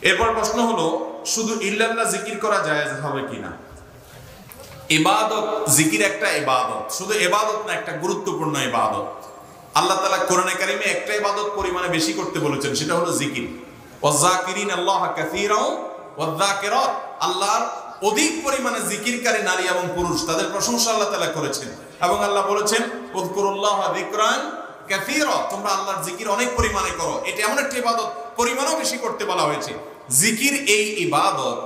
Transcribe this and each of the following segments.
এরপর প্রশ্ন হলো, শুধু ইল্লাল্লাহ জিকির করা জায়েজ হবে কিনা? ইবাদত, জিকির একটা ইবাদত, শুধু ইবাদত না, একটা গুরুত্বপূর্ণ ইবাদত। আল্লাহ তাআলা কোরআনে কারিমে একটা ইবাদত পরিমাণে বেশি করতে বলেছেন, সেটা হলো জিকির। ওয়াযাকিরিনা আল্লাহা কাসীরাও ওয়াযাকিরাত, আল্লাহর অধিক পরিমাণে জিকিরকারী নারী এবং পুরুষ, তাদের প্রশংসা আল্লাহ তাআলা করেছেন। এবং আল্লাহ বলেছেন উযকুরুল্লাহা যিকরান কাসীরা, তোমরা আল্লাহর জিকির অনেক পরিমাণে করো। এটা এমন একটা ইবাদত, পরিমাণও বেশি করতে বলা হয়েছে। জিকির এই ইবাদত,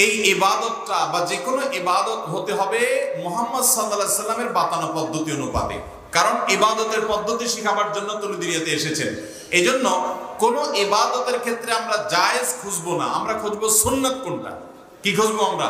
এই ইবাদতটা বা যে কোনো ইবাদত হতে হবে মুহাম্মদ সাল্লাল্লাহু আলাইহি সাল্লামের বাতানো পদ্ধতি অনুপাতে। কারণ ইবাদতের পদ্ধতি শিখাবার জন্য তিনি দুনিয়াতে এসেছেন। এজন্য কোন ইবাদতের ক্ষেত্রে আমরা জায়েজ খুঁজবো না, আমরা খুঁজবো সুন্নাত। কোনটা? কি খুঁজবো আমরা?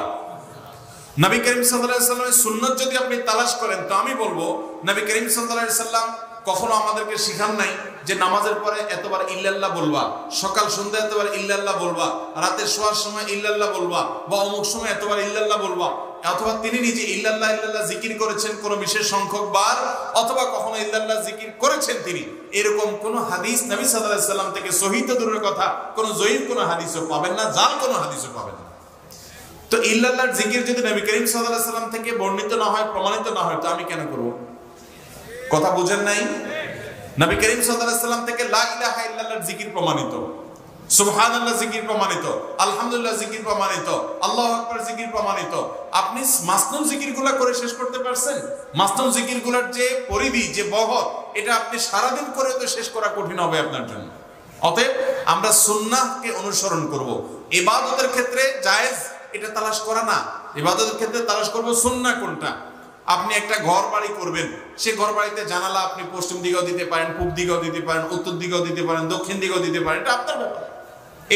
নবী করিম সাল্লাল্লাহু আলাইহি সাল্লামের সুন্নাত যদি আপনি তালাশ করেন, তো আমি বলবো নবী করিম সাল্লাল্লাহু আলাইহি সাল্লাম কখনো আমাদেরকে শিখান নাই যে নামাজের পরে এতবার ইল্লাল্লাহ বলবা, সকাল সন্ধ্যা এতবার ইল্লাল্লাহ বলবা, রাতে শোয়ার সময় ইল্লাল্লাহ বলবা, বা অমুক সময় এতবার ইল্লাল্লাহ বলবা। অথবা তিনি নিজে ইল্লাল্লাহ ইল্লাল্লাহ জিকির করেছেন কোন বিশেষ সংখ্যক বার, অথবা কখনো ইল্লাল্লাহ জিকির করেছেন তিনি, এরকম কোন হাদিস নবী সাল্লাল্লাহু আলাইহি সাল্লাম থেকে সহিহ তো দূরের কথা, কোন জয়ীফ কোন হাদিসও পাবেন না, জাল কোন হাদিসও পাবেন না। তো ইল্লাল্লাহর জিকির যদি নবী করিম সাল্লাল্লাহু আলাইহি সাল্লাম থেকে বর্ণিত না হয়, প্রমাণিত না হয়, তো আমি কেন করব? কথা বুঝেন নাই? নবী করিম সাল্লাল্লাহু আলাইহি সাল্লাম থেকে লা ইলাহা ইল্লাল্লাহর জিকির প্রমাণিত, সুবহানাল্লাহ জিকির প্রমাণিত, আলহামদুলিল্লাহ জিকির প্রমাণিত, আল্লাহু আকবার জিকির প্রমাণিত। আপনি মাসনুন জিকিরগুলো করে শেষ করতে পারছেন? মাসনুন জিকিরগুলোর যে পরিধি, যে বহর, এটা আপনি সারাদিন করে তো শেষ করা কঠিন হবে আপনার জন্য। অতএব আমরা সুন্নাহকে অনুসরণ করব। ইবাদতের ক্ষেত্রে জায়েজ এটা তালাশ করা না, ইবাদতের ক্ষেত্রে তালাশ করব সুন্নাহ কোনটা। আপনি একটা ঘর বাড়ি করবেন, সে ঘর বাড়িতে জানালা আপনি পশ্চিম দিকেও দিতে পারেন, পূব দিকেও দিতে পারেন, উত্তর দিকেও দিতে পারেন, দক্ষিণ দিকেও দিতে পারেন, এটা আপনার ব্যাপার।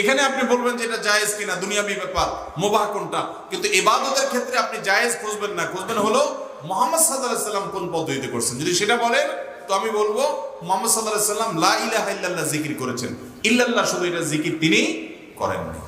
এখানে আপনি বলবেন যে এটা জায়েজ কিনা, দুনিয়াবি ব্যাপার, মুবাহ কোনটা। কিন্তু ইবাদতের ক্ষেত্রে আপনি জায়েজ খুঁজবেন না, খুঁজবেন হলো মুহাম্মদ সাল্লাল্লাহু আলাইহি সাল্লাম কোন পদ্ধতিতে করছেন। যদি সেটা বলেন, তো আমি বলবো মুহাম্মদ সাল্লাল্লাহু আলাইহি সাল্লাম লা ইলাহা ইল্লাল্লাহ জিকির করেছেন, ইল্লাল্লাহ শুধু এটা জিকির তিনি করেননি।